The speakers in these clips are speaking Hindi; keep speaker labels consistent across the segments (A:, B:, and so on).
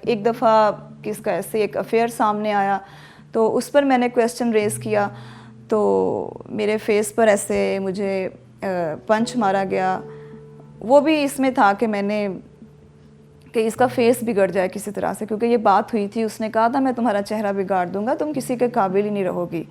A: एक दफ़ा किसका ऐसे एक अफेयर सामने आया तो उस पर मैंने क्वेश्चन रेज़ किया, तो मेरे फेस पर ऐसे मुझे पंच मारा गया। वो भी इसमें था कि मैंने कि इसका फेस बिगड़ जाए किसी तरह से, क्योंकि ये बात हुई थी, उसने कहा था मैं तुम्हारा चेहरा बिगाड़ दूंगा, तुम किसी के काबिल ही नहीं रहोगी।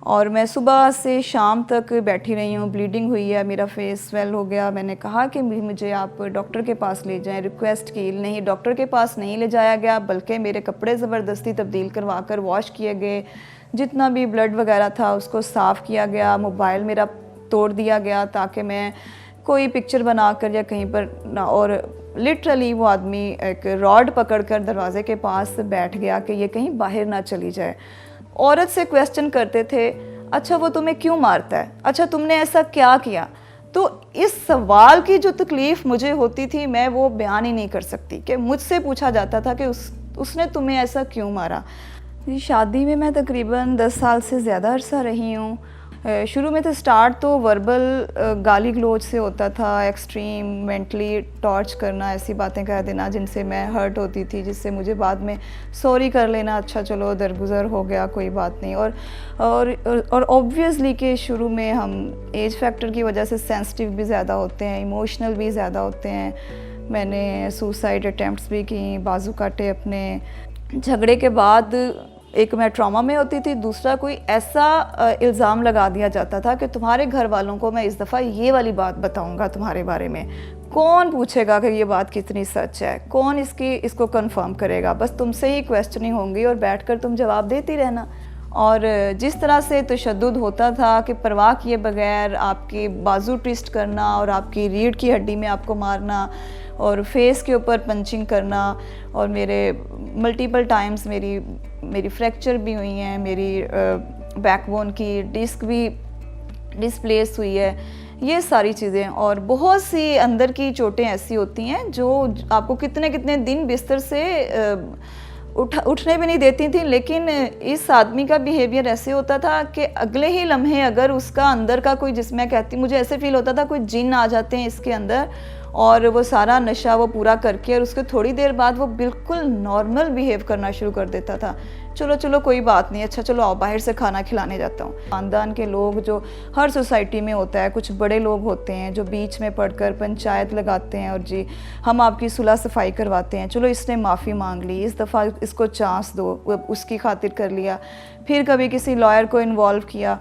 A: और मैं सुबह से शाम तक बैठी रही हूँ, ब्लीडिंग हुई है, मेरा फेस स्वेल हो गया। मैंने कहा कि मुझे आप डॉक्टर के पास ले जाएं, रिक्वेस्ट की, नहीं डॉक्टर के पास नहीं ले जाया गया, बल्कि मेरे कपड़े ज़बरदस्ती तब्दील करवा कर वॉश किए गए, जितना भी ब्लड वगैरह था उसको साफ़ किया गया, मोबाइल मेरा तोड़ दिया गया ताकि मैं कोई पिक्चर बना कर या कहीं पर ना। और लिटरली वो आदमी एक रॉड पकड़कर दरवाजे के पास बैठ गया कि ये कहीं बाहर ना चली जाए। औरत से क्वेश्चन करते थे, अच्छा वो तुम्हें क्यों मारता है, अच्छा तुमने ऐसा क्या किया। तो इस सवाल की जो तकलीफ़ मुझे होती थी मैं वो बयान ही नहीं कर सकती कि मुझसे पूछा जाता था कि उसने तुम्हें ऐसा क्यों मारा। शादी में मैं तकरीबन 10 साल से ज़्यादा अरसा रही हूँ। शुरू में तो स्टार्ट तो वर्बल गाली गलोच से होता था, एक्सट्रीम मेंटली टॉर्च करना, ऐसी बातें कह देना जिनसे मैं हर्ट होती थी, जिससे मुझे बाद में सॉरी कर लेना, अच्छा चलो दरगुजर हो गया कोई बात नहीं। और ऑब्वियसली कि शुरू में हम एज फैक्टर की वजह से सेंसिटिव भी ज़्यादा होते हैं, इमोशनल भी ज़्यादा होते हैं। मैंने सुसाइड अटैम्प्ट्स भी की, बाजू काटे अपने। झगड़े के बाद एक मैं ट्रॉमा में होती थी, दूसरा कोई ऐसा इल्ज़ाम लगा दिया जाता था कि तुम्हारे घर वालों को मैं इस दफ़ा ये वाली बात बताऊंगा तुम्हारे बारे में। कौन पूछेगा कि ये बात कितनी सच है, कौन इसको कंफर्म करेगा, बस तुमसे ही क्वेश्चनिंग होंगी और बैठकर तुम जवाब देती रहना। और जिस तरह से तशद्दुद होता था कि परवाह किए बगैर आपकी बाजू ट्विस्ट करना और आपकी रीढ़ की हड्डी में आपको मारना और फेस के ऊपर पंचिंग करना, और मेरे मल्टीपल टाइम्स मेरी फ्रैक्चर भी हुई हैं, मेरी बैकबोन की डिस्क भी डिस्प्लेस हुई है, ये सारी चीज़ें। और बहुत सी अंदर की चोटें ऐसी होती हैं जो आपको कितने कितने दिन बिस्तर से उठने भी नहीं देती थी। लेकिन इस आदमी का बिहेवियर ऐसे होता था कि अगले ही लम्हे अगर उसका अंदर का कोई, जिसमें कहती मुझे ऐसे फील होता था कोई जिन आ जाते हैं इसके अंदर, और वो सारा नशा वो पूरा करके और उसके थोड़ी देर बाद वो बिल्कुल नॉर्मल बिहेव करना शुरू कर देता था। चलो कोई बात नहीं, अच्छा चलो आओ बाहर से खाना खिलाने जाता हूँ। ख़ानदान के लोग जो हर सोसाइटी में होता है, कुछ बड़े लोग होते हैं जो बीच में पढ़कर पंचायत लगाते हैं और जी हम आपकी सुलह सफाई करवाते हैं, चलो इसने माफ़ी मांग ली, इस दफ़ा इसको चांस दो, उसकी खातिर कर लिया। फिर कभी किसी लॉयर को इन्वॉल्व किया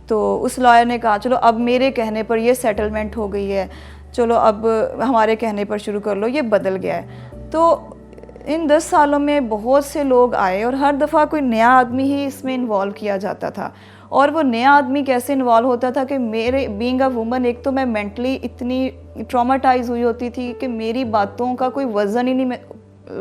A: तो उस लॉयर ने कहा चलो अब मेरे कहने पर ये सेटलमेंट हो गई है, चलो अब हमारे कहने पर शुरू कर लो, ये बदल गया है। तो इन 10 सालों में बहुत से लोग आए और हर दफ़ा कोई नया आदमी ही इसमें इन्वॉल्व किया जाता था। और वो नया आदमी कैसे इन्वॉल्व होता था कि मेरे बीइंग अ वुमन, एक तो मैं मेंटली इतनी ट्रॉमाटाइज हुई होती थी कि मेरी बातों का कोई वज़न ही नहीं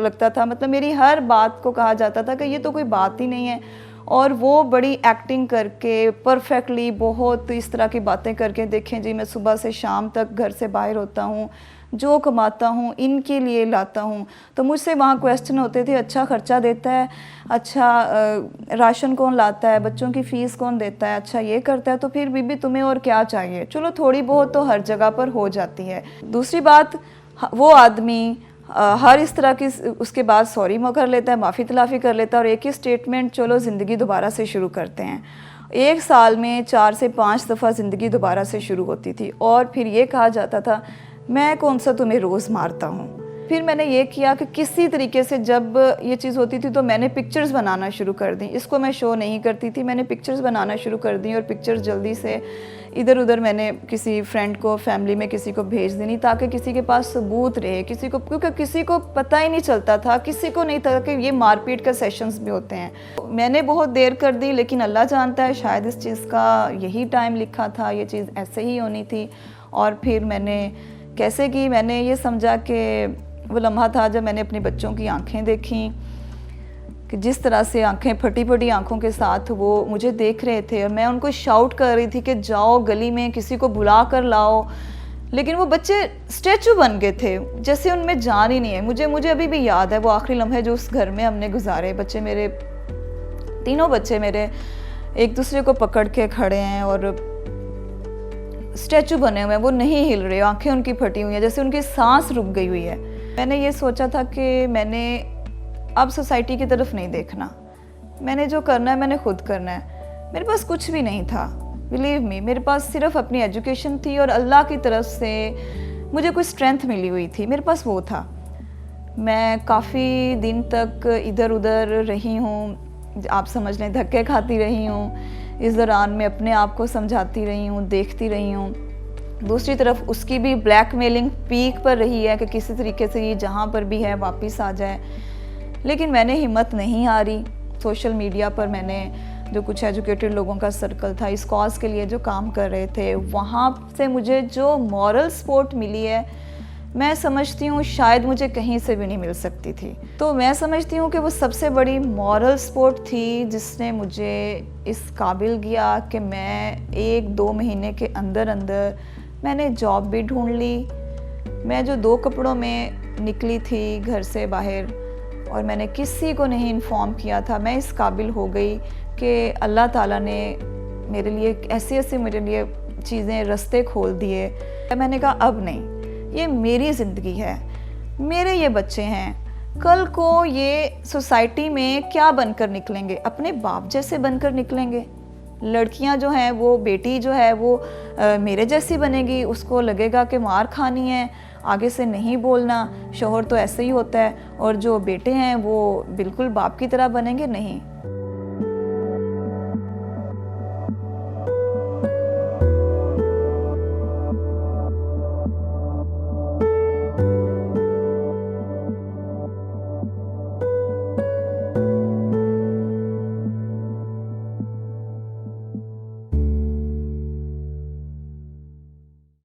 A: लगता था। मतलब मेरी हर बात को कहा जाता था कि ये तो कोई बात ही नहीं है। और वो बड़ी एक्टिंग करके परफेक्टली बहुत इस तरह की बातें करके, देखें जी मैं सुबह से शाम तक घर से बाहर होता हूँ, जो कमाता हूँ इनके लिए लाता हूँ। तो मुझसे वहाँ क्वेश्चन होते थे, अच्छा खर्चा देता है, अच्छा राशन कौन लाता है, बच्चों की फ़ीस कौन देता है, अच्छा ये करता है, तो फिर बीबी तुम्हें और क्या चाहिए। चलो थोड़ी बहुत तो हर जगह पर हो जाती है। दूसरी बात, वो आदमी हर इस तरह की उसके बाद सॉरी कर लेता है, माफ़ी तलाफ़ी कर लेता है और एक ही स्टेटमेंट, चलो ज़िंदगी दोबारा से शुरू करते हैं। 1 साल में 4 से 5 दफ़ा ज़िंदगी दोबारा से शुरू होती थी। और फिर ये कहा जाता था मैं कौन सा तुम्हें रोज़ मारता हूँ। फिर मैंने ये किया कि किसी तरीके से जब ये चीज़ होती थी तो मैंने पिक्चर्स बनाना शुरू कर दी। इसको मैं शो नहीं करती थी, मैंने पिक्चर्स बनाना शुरू कर दी और पिक्चर्स जल्दी से इधर उधर मैंने किसी फ्रेंड को, फैमिली में किसी को भेज देनी ताकि किसी के पास सबूत रहे, किसी को, क्योंकि किसी को पता ही नहीं चलता था, किसी को नहीं था कि ये मारपीट का सेशंस भी होते हैं। मैंने बहुत देर कर दी, लेकिन अल्लाह जानता है शायद इस चीज़ का यही टाइम लिखा था, ये चीज़ ऐसे ही होनी थी। और फिर मैंने कैसे की, मैंने ये समझा कि वो लम्हा था जब मैंने अपने बच्चों की आंखें देखी कि जिस तरह से आंखें फटी फटी आंखों के साथ वो मुझे देख रहे थे और मैं उनको शाउट कर रही थी कि जाओ गली में किसी को बुला कर लाओ, लेकिन वो बच्चे स्टैचू बन गए थे, जैसे उनमें जान ही नहीं है। मुझे अभी भी याद है वो आखिरी लम्हे जो उस घर में हमने गुजारे। बच्चे मेरे, तीनों बच्चे मेरे एक दूसरे को पकड़ के खड़े हैं और स्टैचू बने हुए हैं, वो नहीं हिल रहे, आंखें उनकी फटी हुई हैं, जैसे उनकी सांस रुक गई हुई है। मैंने ये सोचा था कि मैंने अब सोसाइटी की तरफ नहीं देखना, मैंने जो करना है मैंने खुद करना है। मेरे पास कुछ भी नहीं था, बिलीव मी, मेरे पास सिर्फ अपनी एजुकेशन थी और अल्लाह की तरफ से मुझे कोई स्ट्रेंथ मिली हुई थी, मेरे पास वो था। मैं काफ़ी दिन तक इधर उधर रही हूँ, आप समझ लें धक्के खाती रही हूँ। इस दौरान मैं अपने आप को समझाती रही हूँ, देखती रही हूँ। दूसरी तरफ उसकी भी ब्लैकमेलिंग पीक पर रही है कि किसी तरीके से ये जहाँ पर भी है वापस आ जाए, लेकिन मैंने हिम्मत नहीं हारी। सोशल मीडिया पर मैंने जो कुछ एजुकेटेड लोगों का सर्कल था, इस कॉज के लिए जो काम कर रहे थे, वहाँ से मुझे जो मॉरल सपोर्ट मिली है, मैं समझती हूँ शायद मुझे कहीं से भी नहीं मिल सकती थी। तो मैं समझती हूँ कि वो सबसे बड़ी मॉरल सपोर्ट थी जिसने मुझे इस काबिल किया कि मैं 1-2 महीने के अंदर अंदर मैंने जॉब भी ढूंढ ली। मैं जो 2 कपड़ों में निकली थी घर से बाहर और मैंने किसी को नहीं इन्फॉर्म किया था, मैं इस काबिल हो गई कि अल्लाह ताला ने मेरे लिए ऐसी मेरे लिए चीज़ें, रास्ते खोल दिए। मैंने कहा अब नहीं, ये मेरी ज़िंदगी है, मेरे ये बच्चे हैं, कल को ये सोसाइटी में क्या बनकर निकलेंगे, अपने बाप जैसे बनकर निकलेंगे। लड़कियां जो हैं, वो बेटी जो है वो मेरे जैसी बनेगी, उसको लगेगा कि मार खानी है, आगे से नहीं बोलना, शोहर तो ऐसे ही होता है, और जो बेटे हैं वो बिल्कुल बाप की तरह बनेंगे, नहीं।